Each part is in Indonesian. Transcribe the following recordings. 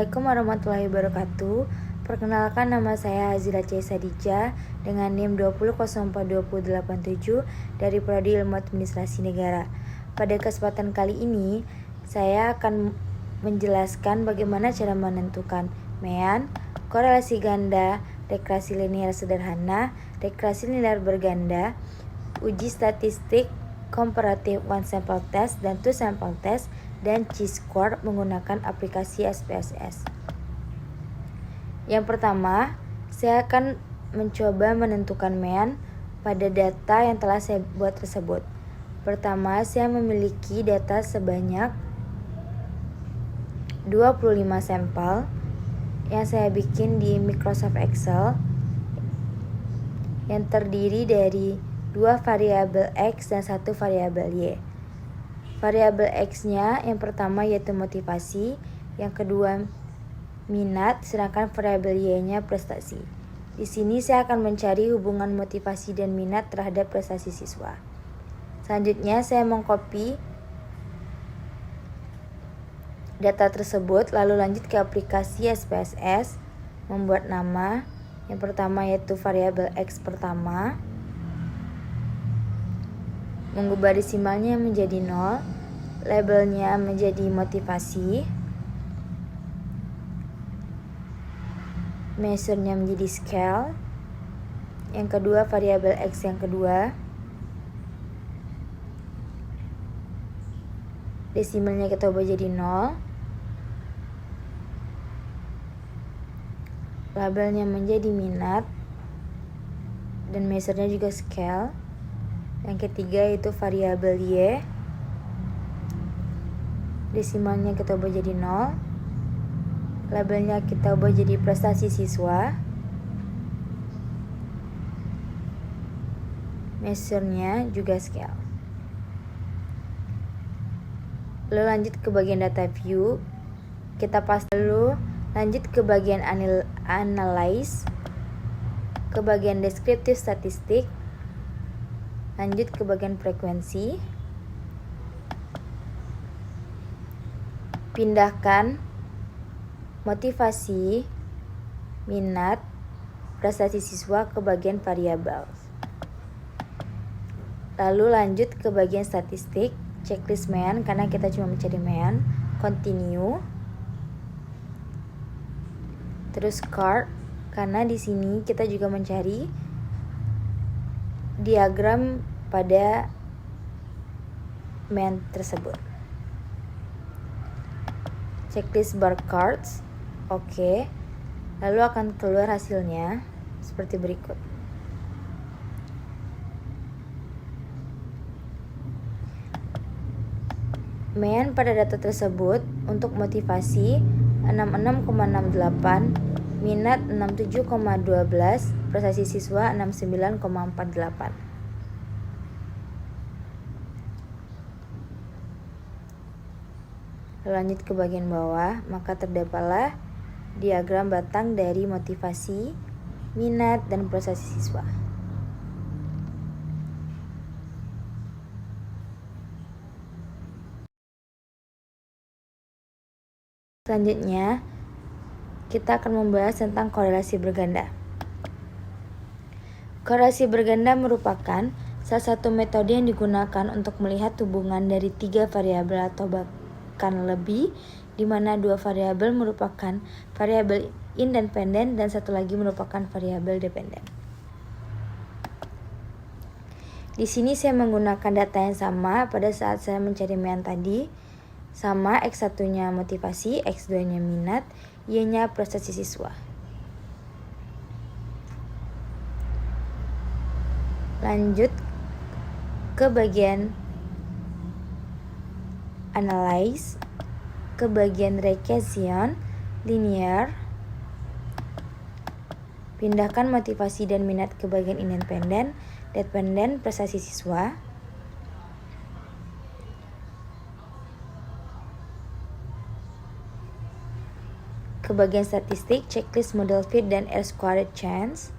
Assalamualaikum warahmatullahi wabarakatuh. Perkenalkan, nama saya Hazila C. Sadija dengan NIM 20042087 dari Prodi Ilmu Administrasi Negara. Pada kesempatan kali ini, saya akan menjelaskan bagaimana cara menentukan mean, korelasi ganda, regresi linear sederhana, regresi linear berganda, uji statistik, komparatif one sample test dan two sample test, dan chi-square menggunakan aplikasi SPSS. Yang pertama, saya akan mencoba menentukan mean pada data yang telah saya buat tersebut. Pertama, saya memiliki data sebanyak 25 sampel yang saya bikin di Microsoft Excel yang terdiri dari 2 variabel X dan 1 variabel Y. Variabel X-nya yang pertama yaitu motivasi, yang kedua minat, sedangkan variabel Y-nya prestasi. Di sini saya akan mencari hubungan motivasi dan minat terhadap prestasi siswa. Selanjutnya saya mengcopy data tersebut lalu lanjut ke aplikasi SPSS, membuat nama. Yang pertama yaitu variabel X pertama, mengubah desimalnya menjadi 0, labelnya menjadi motivasi, measure-nya menjadi scale. Yang kedua variabel X yang kedua, desimalnya kita ubah jadi 0, labelnya menjadi minat, dan measure-nya juga scale. Yang ketiga itu variabel Y, desimalnya kita ubah jadi 0, labelnya kita ubah jadi prestasi siswa, measure-nya juga scale. Lalu lanjut ke bagian data view, kita lalu lanjut ke bagian analyze, ke bagian deskriptif statistik, lanjut ke bagian frekuensi, pindahkan motivasi, minat, prestasi siswa ke bagian variabel. Lalu lanjut ke bagian statistik, checklist mean karena kita cuma mencari mean, continue, terus chart karena di sini kita juga mencari diagram pada mean tersebut. Checklist bar cards, oke. Lalu akan keluar hasilnya seperti berikut. Mean pada data tersebut untuk motivasi 66,68, minat 67,12, prestasi siswa 69,48. Lanjut ke bagian bawah, maka terdapatlah diagram batang dari motivasi, minat, dan prestasi siswa. Selanjutnya, kita akan membahas tentang korelasi berganda. Korelasi berganda merupakan salah satu metode yang digunakan untuk melihat hubungan dari 3 variabel atau bahkan lebih, di mana 2 variabel merupakan variabel independen dan satu lagi merupakan variabel dependen. Di sini saya menggunakan data yang sama pada saat saya mencari mean tadi, sama X1-nya motivasi, X2-nya minat, Y-nya prestasi siswa. Lanjut ke bagian analyze, ke bagian regression linear, pindahkan motivasi dan minat ke bagian independen, dependen, prestasi siswa. Ke bagian statistik, checklist model fit dan R-squared chance.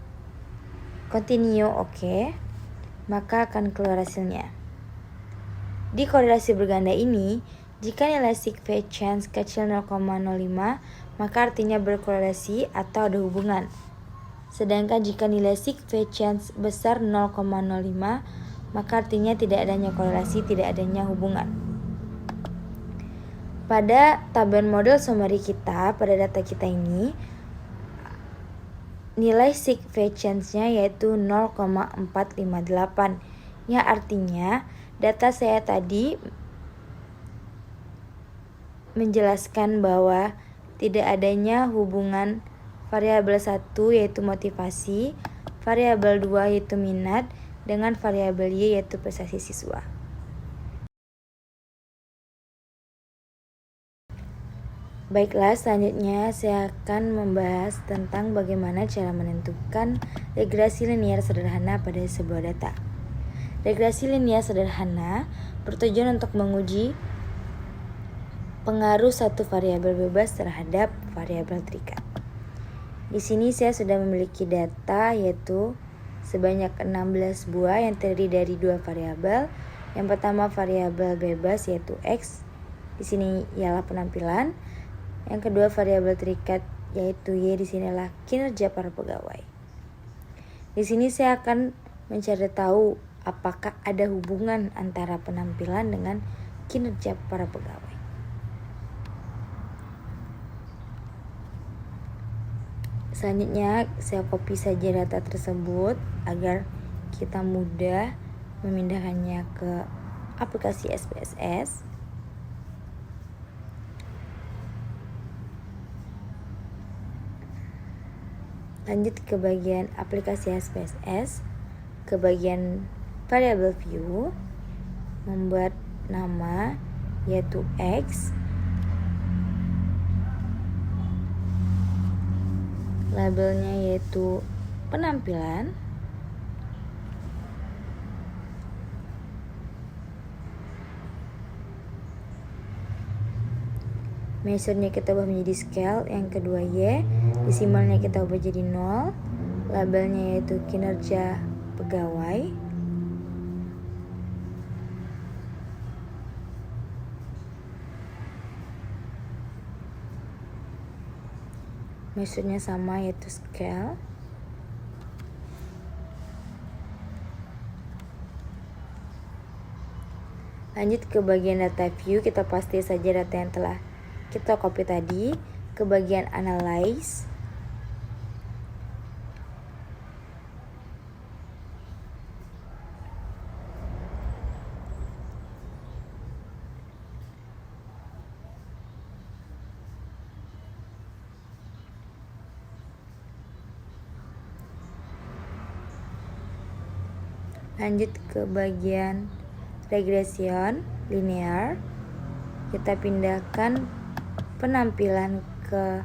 Continue, oke. Maka akan keluar hasilnya. Di korelasi berganda ini, jika nilai sigma chance kecil 0,05, maka artinya berkorelasi atau ada hubungan. Sedangkan jika nilai significance besar 0,05, maka artinya tidak adanya korelasi, tidak adanya hubungan. Pada tabel model summary kita, pada data kita ini, nilai significance-nya yaitu 0,458, yang artinya data saya tadi menjelaskan bahwa tidak adanya hubungan variabel 1 yaitu motivasi, variabel 2 yaitu minat, dengan variabel Y yaitu prestasi siswa. Baiklah, selanjutnya saya akan membahas tentang bagaimana cara menentukan regresi linear sederhana pada sebuah data. Regresi linear sederhana bertujuan untuk menguji pengaruh satu variabel bebas terhadap variabel terikat. Di sini saya sudah memiliki data yaitu sebanyak 16 buah yang terdiri dari dua variabel. Yang pertama variabel bebas yaitu X, di sini ialah penampilan. Yang kedua variabel terikat yaitu Y, di sini adalah kinerja para pegawai. Di sini saya akan mencari tahu apakah ada hubungan antara penampilan dengan kinerja para pegawai. Selanjutnya saya copy saja data tersebut agar kita mudah memindahkannya ke aplikasi SPSS. Lanjut ke bagian aplikasi SPSS, ke bagian variable view, membuat nama yaitu X, labelnya yaitu penampilan, measure-nya kita ubah menjadi scale. Yang kedua Y, desimalnya kita ubah jadi 0, labelnya yaitu kinerja pegawai, measure-nya sama yaitu scale. Lanjut ke bagian data view, kita pasti saja data yang telah kita copy tadi. Ke bagian analyze, lanjut ke bagian regression linear, kita pindahkan penampilan ke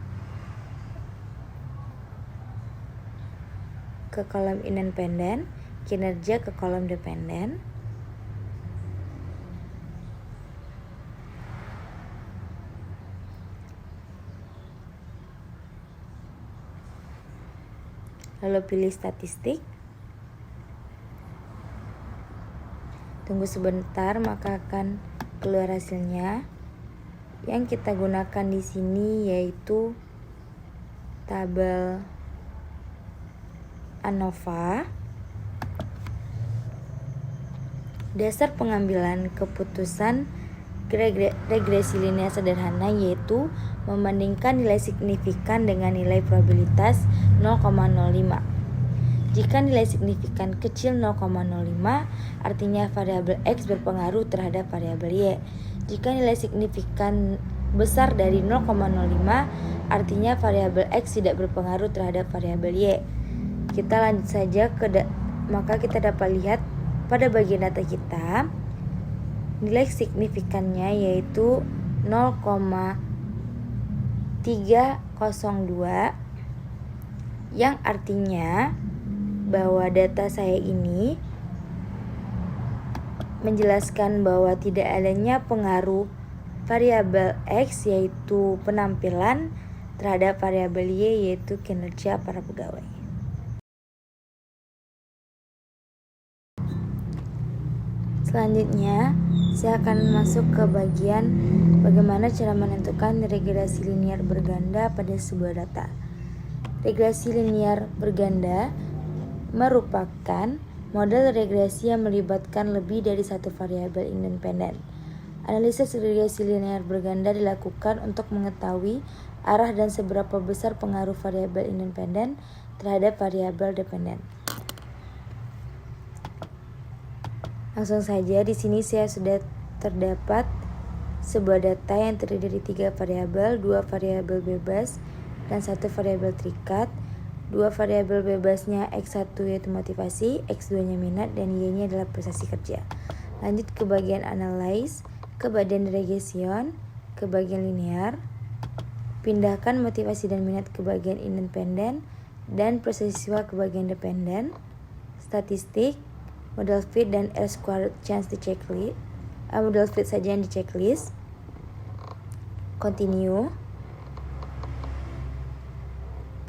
kolom independen, kinerja ke kolom dependen. Lalu pilih statistik. Tunggu sebentar, maka akan keluar hasilnya. Yang kita gunakan di sini yaitu tabel ANOVA. Dasar pengambilan keputusan regresi linear sederhana yaitu membandingkan nilai signifikan dengan nilai probabilitas 0,05. Jika nilai signifikan kecil 0,05, artinya variabel X berpengaruh terhadap variabel Y. Jika nilai signifikan besar dari 0,05, artinya variabel X tidak berpengaruh terhadap variabel Y. Kita lanjut saja maka kita dapat lihat pada bagian data kita, nilai signifikannya yaitu 0,302, yang artinya bahwa data saya ini menjelaskan bahwa tidak adanya pengaruh variabel X yaitu penampilan terhadap variabel Y yaitu kinerja para pegawai. Selanjutnya, saya akan masuk ke bagian bagaimana cara menentukan regresi linear berganda pada sebuah data. Regresi linear berganda merupakan model regresi yang melibatkan lebih dari satu variabel independen. Analisis regresi linear berganda dilakukan untuk mengetahui arah dan seberapa besar pengaruh variabel independen terhadap variabel dependen. Langsung saja, di sini saya sudah terdapat sebuah data yang terdiri dari 3 variabel, 2 variabel bebas, dan 1 variabel terikat. 2 variabel bebasnya X1 yaitu motivasi, X2-nya minat, dan Y-nya adalah prestasi kerja. Lanjut ke bagian analyze, ke bagian regression, ke bagian linear. Pindahkan motivasi dan minat ke bagian independen, dan prestasi siswa ke bagian dependen. Statistik, model fit dan R-squared chance di checklist. Model fit saja yang di checklist. Continue.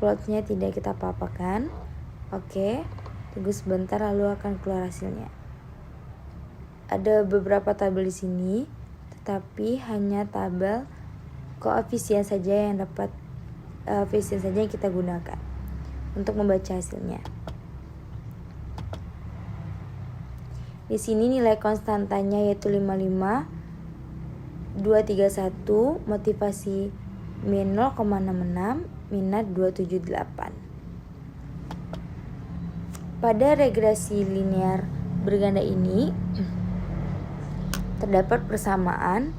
Plotnya tidak kita apa-apakan. Oke, tunggu sebentar lalu akan keluar hasilnya. Ada beberapa tabel di sini, tetapi hanya tabel koefisien saja yang kita gunakan untuk membaca hasilnya. Di sini nilai konstantanya yaitu 55, 231, motivasi min 0,66, minat 278. Pada regresi linear berganda ini terdapat persamaan,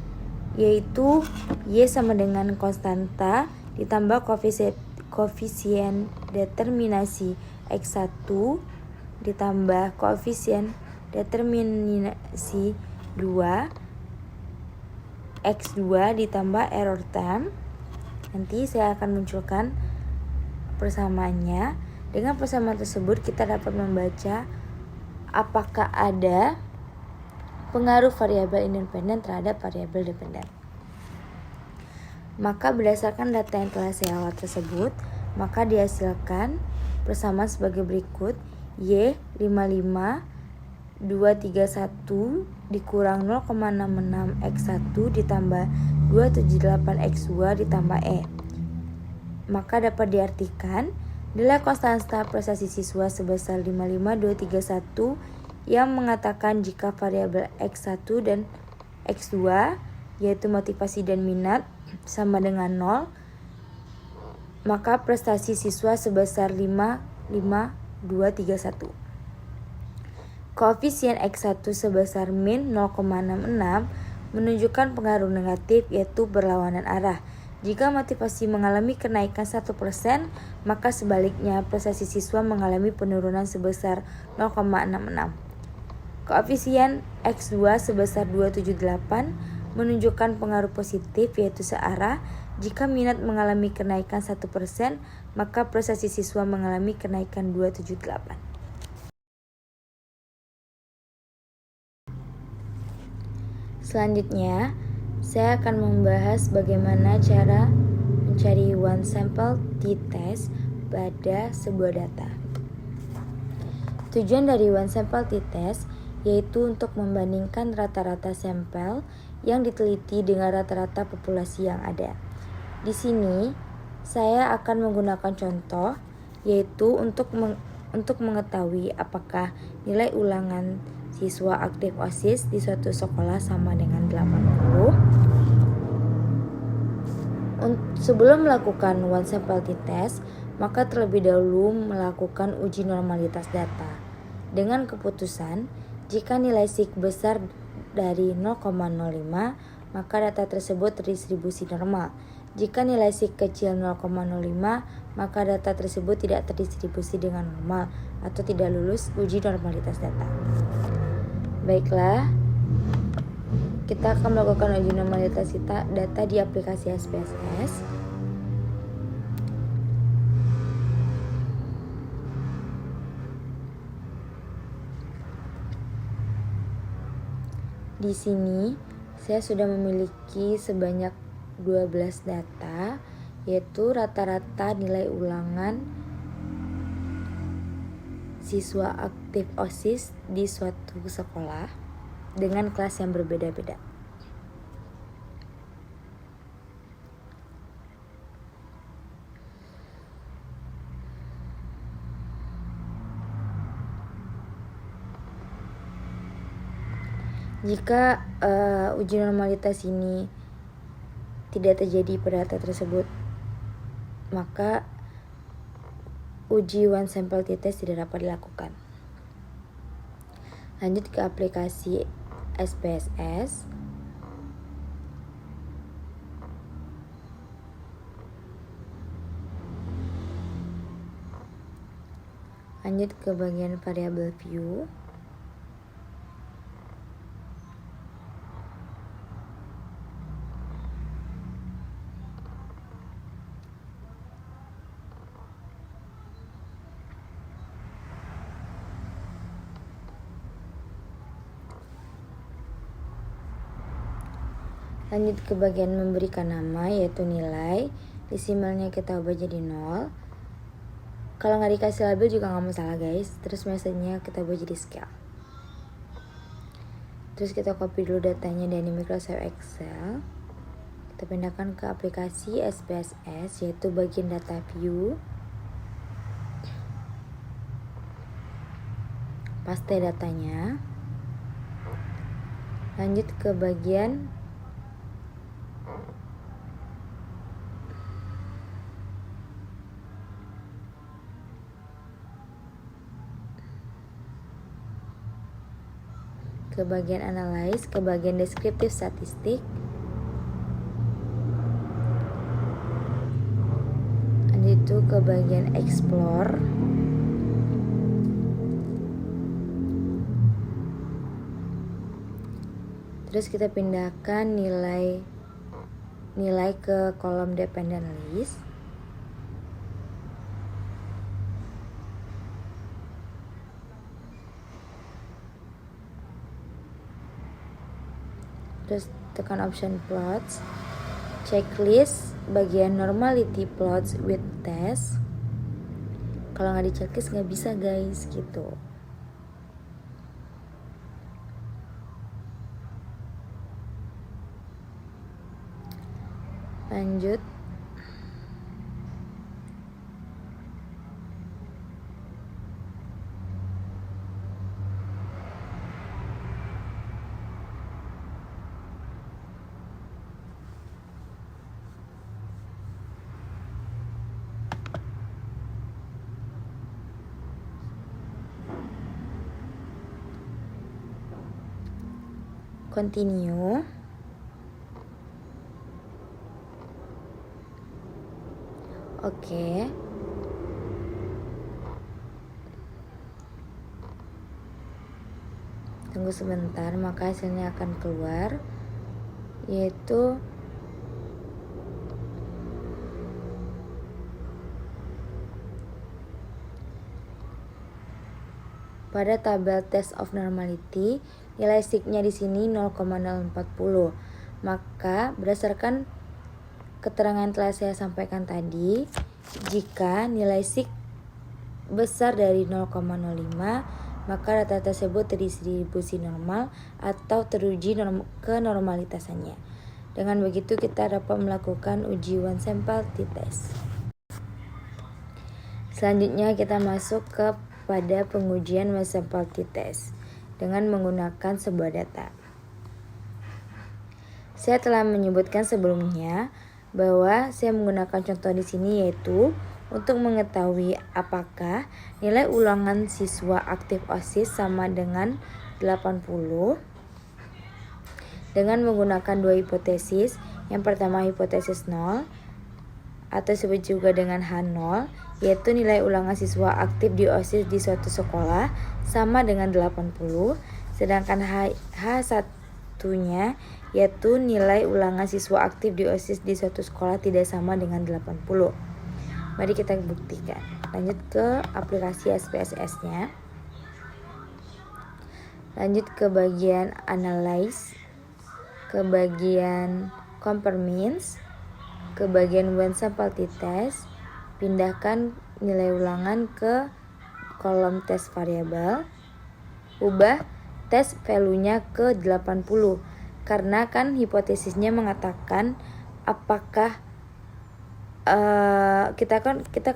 yaitu Y sama dengan konstanta ditambah koefisien determinasi X1 ditambah koefisien determinasi 2 X2 ditambah error term. Nanti saya akan munculkan persamaannya. Dengan persamaan tersebut kita dapat membaca apakah ada pengaruh variabel independen terhadap variabel dependen. Maka berdasarkan data yang telah saya awal tersebut, maka dihasilkan persamaan sebagai berikut. Y 55 231 dikurang 0,66 X1 ditambah 278 X2 ditambah E. Maka dapat diartikan nilai konstanta prestasi siswa sebesar 55231 yang mengatakan jika variabel X1 dan X2 yaitu motivasi dan minat sama dengan 0, maka prestasi siswa sebesar 55231. Koefisien X1 sebesar min 0,66 menunjukkan pengaruh negatif yaitu berlawanan arah. Jika motivasi mengalami kenaikan 1%, maka sebaliknya prestasi siswa mengalami penurunan sebesar 0,66. Koefisien X2 sebesar 278 menunjukkan pengaruh positif yaitu searah. Jika minat mengalami kenaikan 1%, maka prestasi siswa mengalami kenaikan 278. Selanjutnya, saya akan membahas bagaimana cara mencari one sample t-test pada sebuah data. Tujuan dari one sample t-test yaitu untuk membandingkan rata-rata sampel yang diteliti dengan rata-rata populasi yang ada. Di sini, saya akan menggunakan contoh yaitu untuk mengetahui apakah nilai ulangan siswa aktif OSIS di suatu sekolah sama dengan 80. Sebelum melakukan one sample t-test, maka terlebih dahulu melakukan uji normalitas data. Dengan keputusan, jika nilai SIG besar dari 0,05, maka data tersebut terdistribusi normal. Jika nilai SIG kecil 0,05, maka data tersebut tidak terdistribusi dengan normal atau tidak lulus uji normalitas data. Baiklah, kita akan melakukan uji normalitas data di aplikasi SPSS. Di sini saya sudah memiliki sebanyak 12 data, yaitu rata-rata nilai ulangan siswa aktif OSIS di suatu sekolah. dengan kelas yang berbeda-beda. Jika uji normalitas ini tidak terjadi pada data tersebut, maka uji one sample t-test tidak dapat dilakukan. Lanjut ke aplikasi SPSS. Lanjut ke bagian variable view. Lanjut ke bagian memberikan nama, yaitu nilai. Desimalnya kita ubah jadi 0. Kalau nggak dikasih label juga nggak masalah guys. Terus message-nya kita ubah jadi scale. Terus kita copy dulu datanya dari Microsoft Excel. Kita pindahkan ke aplikasi SPSS, yaitu bagian data view. Paste datanya. Lanjut ke bagian analyze, ke bagian deskriptif statistik. Lanjut itu ke bagian explore. Terus kita pindahkan nilai ke kolom dependent list. Terus tekan option plots, checklist bagian normality plots with test. Kalau nggak di checklist nggak bisa guys, gitu. Lanjut continue. Oke. Tunggu sebentar, maka hasilnya akan keluar, yaitu pada tabel test of normality nilai sig-nya di sini 0,040. Maka berdasarkan keterangan yang telah saya sampaikan tadi, jika nilai sig besar dari 0,05, maka data tersebut terdistribusi normal atau teruji kenormalitasannya. Dengan begitu kita dapat melakukan uji one sample t-test. Selanjutnya kita masuk kepada pengujian one sample t-test dengan menggunakan sebuah data. Saya telah menyebutkan sebelumnya bahwa saya menggunakan contoh di sini, yaitu untuk mengetahui apakah nilai ulangan siswa aktif OSIS sama dengan 80 dengan menggunakan dua hipotesis. Yang pertama hipotesis 0 atau disebut juga dengan H0, yaitu nilai ulangan siswa aktif di OSIS di suatu sekolah sama dengan 80, sedangkan H1-nya yaitu nilai ulangan siswa aktif di OSIS di suatu sekolah tidak sama dengan 80. Mari kita buktikan. Lanjut ke aplikasi SPSS-nya. Lanjut ke bagian analyze, ke bagian compare means, ke bagian one sample t-test. Pindahkan nilai ulangan ke kolom test variable. Ubah tes value-nya ke 80. Karena kan hipotesisnya mengatakan apakah kita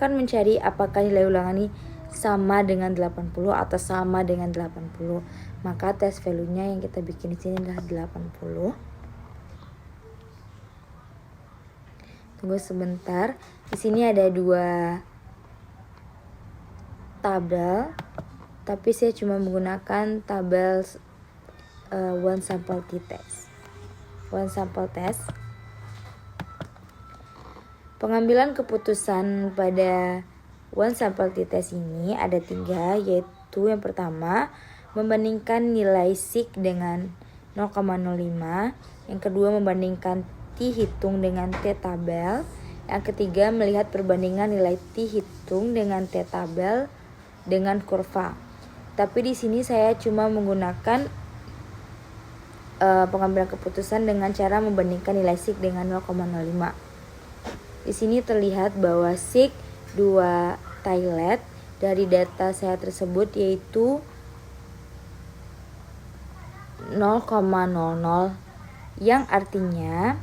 kan mencari apakah nilai ulangan ini sama dengan 80 atau sama dengan 80. Maka tes value-nya yang kita bikin di sini adalah 80. Tunggu sebentar. Di sini ada 2 tabel, tapi saya cuma menggunakan tabel one sample t-test. Pengambilan keputusan pada one sample t-test ini ada 3, yaitu yang pertama membandingkan nilai SIG dengan 0,05, yang kedua membandingkan T hitung dengan T tabel, yang ketiga melihat perbandingan nilai T hitung dengan T tabel dengan kurva. Tapi di sini saya cuma menggunakan pengambilan keputusan dengan cara membandingkan nilai SIG dengan 0,05. Di sini terlihat bahwa SIG 2 toilet dari data saya tersebut yaitu 0,00, yang artinya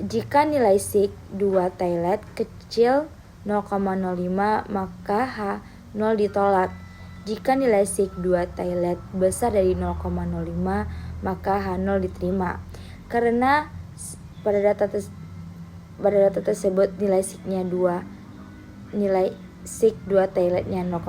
jika nilai SIG 2 toilet kecil 0,05 maka H0 ditolak. Jika nilai SIG 2 toilet besar dari 0,05 maka H0 diterima. Karena pada data tersebut nilai SIG 2 toiletnya 0,00,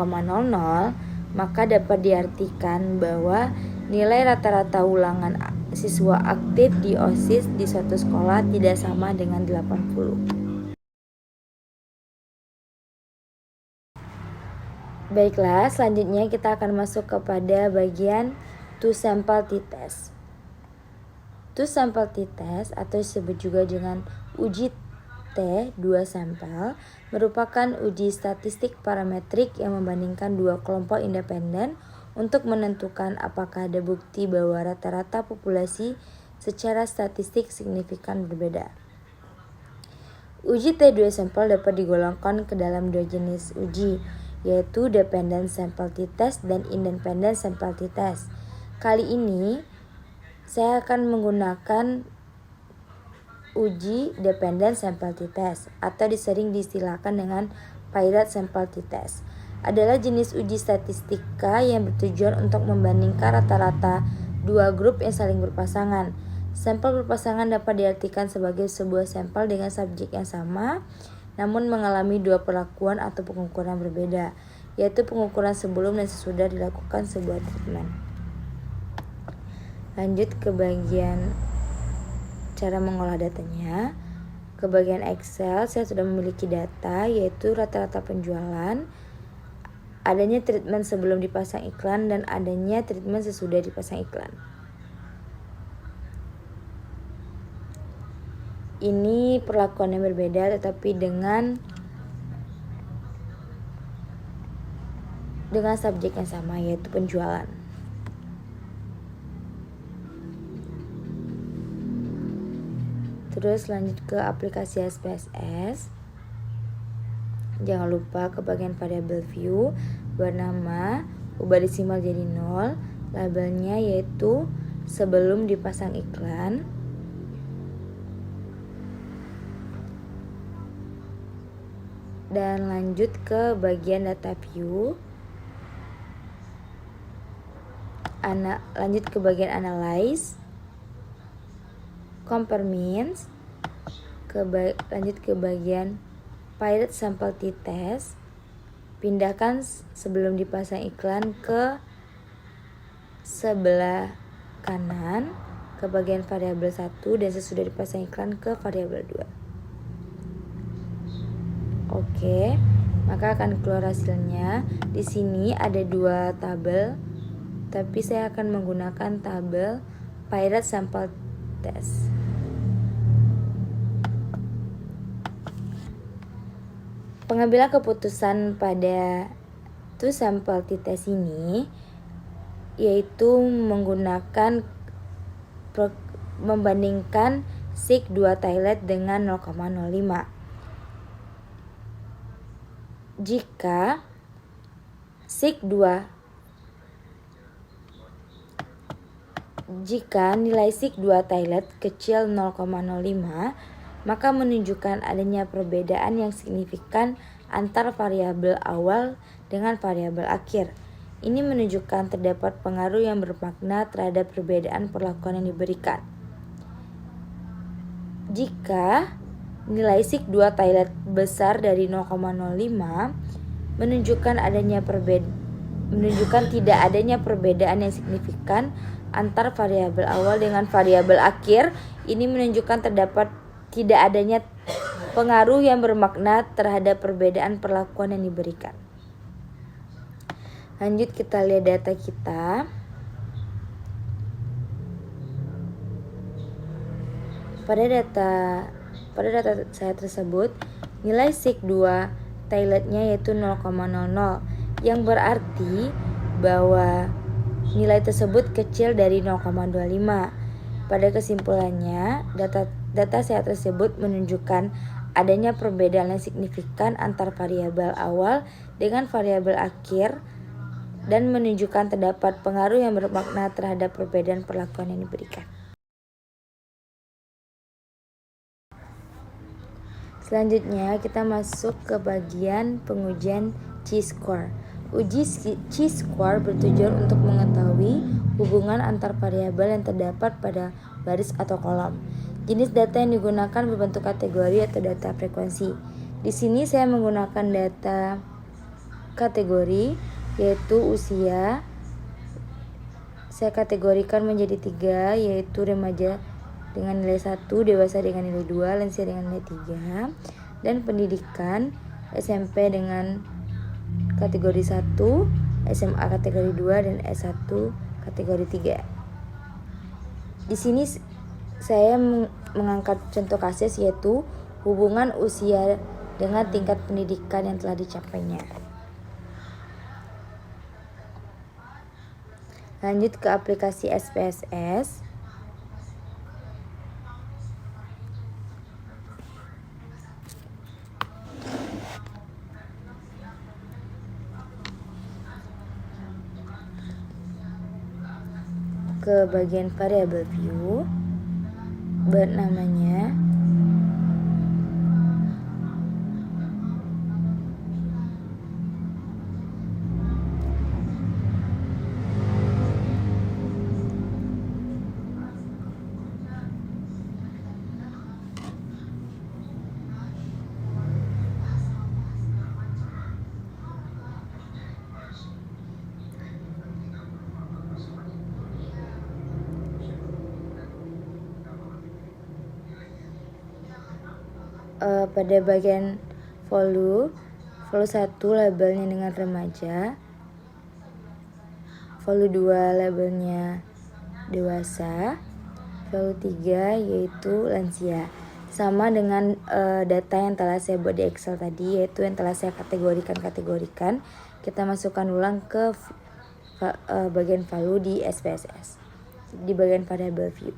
maka dapat diartikan bahwa nilai rata-rata ulangan siswa aktif di OSIS di suatu sekolah tidak sama dengan 80. Baiklah, selanjutnya kita akan masuk kepada bagian two sample t-test. Two sample t-test atau disebut juga dengan uji T2 sampel merupakan uji statistik parametrik yang membandingkan 2 kelompok independen untuk menentukan apakah ada bukti bahwa rata-rata populasi secara statistik signifikan berbeda. Uji T2 sampel dapat digolongkan ke dalam 2 jenis uji, yaitu dependent sample t-test dan independent sample t-test. Kali ini saya akan menggunakan uji dependent sample t-test atau disering diistilahkan dengan paired sample t-test. Adalah jenis uji statistika yang bertujuan untuk membandingkan rata-rata 2 grup yang saling berpasangan. Sampel berpasangan dapat diartikan sebagai sebuah sampel dengan subjek yang sama namun mengalami 2 perlakuan atau pengukuran berbeda, yaitu pengukuran sebelum dan sesudah dilakukan sebuah treatment. Lanjut ke bagian cara mengolah datanya. Ke bagian Excel, saya sudah memiliki data yaitu rata-rata penjualan, adanya treatment sebelum dipasang iklan, dan adanya treatment sesudah dipasang iklan. Ini perlakuannya berbeda tetapi dengan subjek yang sama yaitu penjualan. Terus lanjut ke aplikasi SPSS. Jangan lupa ke bagian variable view, bernama ubah desimal jadi 0, labelnya yaitu sebelum dipasang iklan. Dan lanjut ke bagian data view. Lanjut ke bagian analyze, compare means, lanjut ke bagian paired sample t-test. Pindahkan sebelum dipasang iklan ke sebelah kanan ke bagian variabel 1 dan sesudah dipasang iklan ke variabel 2. Oke, maka akan keluar hasilnya. Di sini ada 2 tabel, tapi saya akan menggunakan tabel paired sample test. Pengambilan keputusan pada two sample t-test ini yaitu menggunakan membandingkan SIG 2 toilet dengan 0,05. Jika SIG 2 Jika nilai sig2 Taillet kecil 0,05, maka menunjukkan adanya perbedaan yang signifikan antar variabel awal dengan variabel akhir. Ini menunjukkan terdapat pengaruh yang bermakna terhadap perbedaan perlakuan yang diberikan. Jika nilai sig2 Taillet besar dari 0,05, menunjukkan tidak adanya perbedaan yang signifikan antar variabel awal dengan variabel akhir. Ini menunjukkan terdapat tidak adanya pengaruh yang bermakna terhadap perbedaan perlakuan yang diberikan. Lanjut kita lihat data kita. Pada data saya tersebut, nilai sig2 Tailletnya yaitu 0,00, yang berarti bahwa nilai tersebut kecil dari 0,25. Pada kesimpulannya, data saya tersebut menunjukkan adanya perbedaan yang signifikan antar variabel awal dengan variabel akhir dan menunjukkan terdapat pengaruh yang bermakna terhadap perbedaan perlakuan yang diberikan. Selanjutnya kita masuk ke bagian pengujian chi-square. Uji chi-square bertujuan untuk mengetahui hubungan antar variabel yang terdapat pada baris atau kolom. Jenis data yang digunakan berbentuk kategori atau data frekuensi. Di sini saya menggunakan data kategori, yaitu usia. Saya kategorikan menjadi 3, yaitu remaja dengan nilai 1, dewasa dengan nilai 2, lansia dengan nilai 3, dan pendidikan SMP dengan kategori 1, SMA kategori 2, dan S1 kategori 3. Di sini saya mengangkat contoh kasus, yaitu hubungan usia dengan tingkat pendidikan yang telah dicapainya. Lanjut ke aplikasi SPSS. Ke bagian variable view, buat namanya pada bagian value 1 labelnya dengan remaja, value 2 labelnya dewasa, value 3 yaitu lansia. Sama dengan data yang telah saya buat di Excel tadi, yaitu yang telah saya kategorikan, kita masukkan ulang ke bagian value di SPSS, di bagian variable view.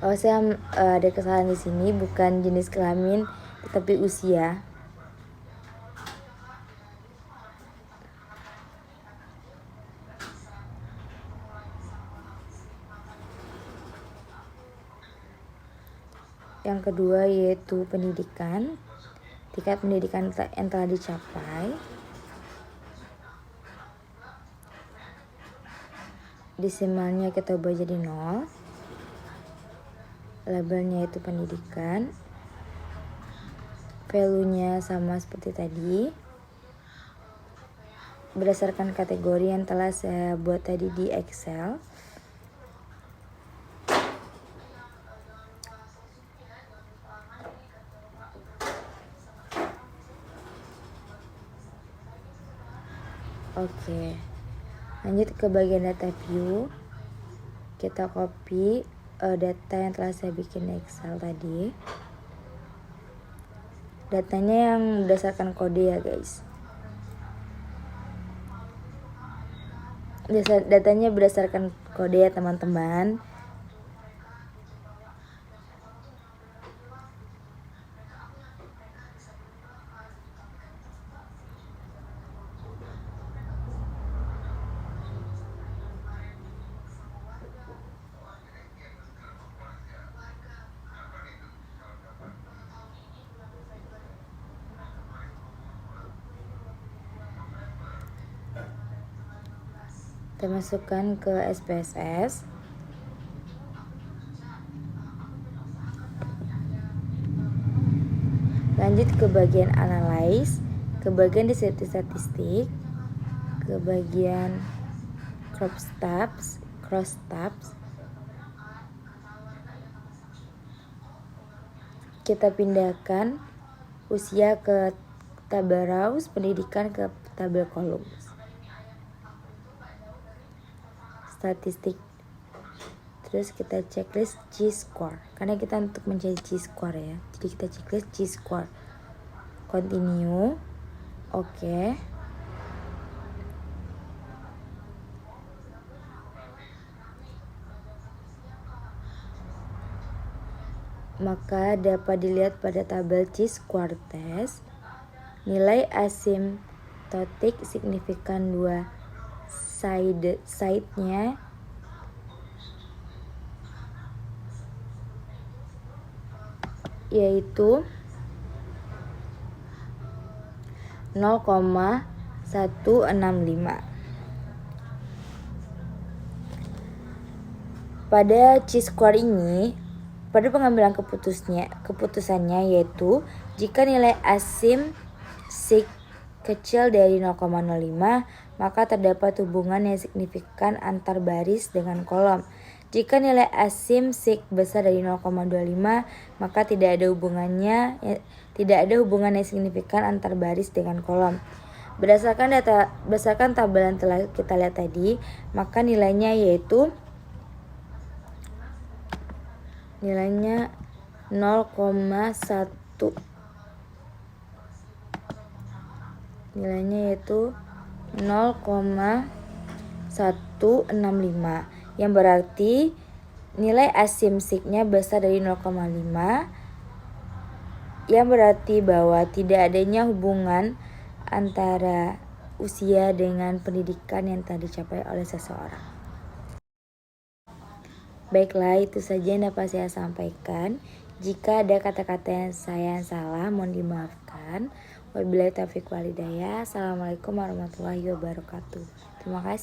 Saya ada kesalahan di sini, bukan jenis kelamin tetapi usia. Yang kedua yaitu pendidikan, tingkat pendidikan yang telah dicapai. Desimalnya kita ubah jadi 0. Labelnya itu pendidikan. Value-nya sama seperti tadi, berdasarkan kategori yang telah saya buat tadi di Excel. Oke, lanjut ke bagian data view. Kita copy data yang telah saya bikin di Excel tadi. Datanya yang berdasarkan kode ya guys. Datanya berdasarkan kode ya teman-teman. Kita masukkan ke SPSS. Lanjut ke bagian analyze, ke bagian deskripsi statistik, ke bagian cross tabs. Kita pindahkan usia ke tabel rows, pendidikan ke tabel kolom. Statistik. Terus kita checklist G-score, karena kita untuk mencari G-score ya. Jadi kita checklist G-score. Continue. Oke. Maka dapat dilihat pada tabel G-score test, nilai asimptotik signifikan dua side-nya yaitu 0,165. Pada G-score ini, pada pengambilan keputusannya yaitu jika nilai asim sig kecil dari 0,05, maka terdapat hubungan yang signifikan antar baris dengan kolom. Jika nilai asim sig besar dari 0,25, maka tidak ada hubungan yang signifikan antar baris dengan kolom. Berdasarkan tabel yang telah kita lihat tadi, maka nilainya 0,1 nilainya yaitu 0,165, yang berarti nilai asim sig-nya besar dari 0,5, yang berarti bahwa tidak adanya hubungan antara usia dengan pendidikan yang telah dicapai oleh seseorang. Baiklah, itu saja yang dapat saya sampaikan. Jika ada kata-kata yang saya salah, mohon dimaafkan. Wabillahi taufiq wal hidayah. Assalamualaikum warahmatullahi wabarakatuh. Terima kasih.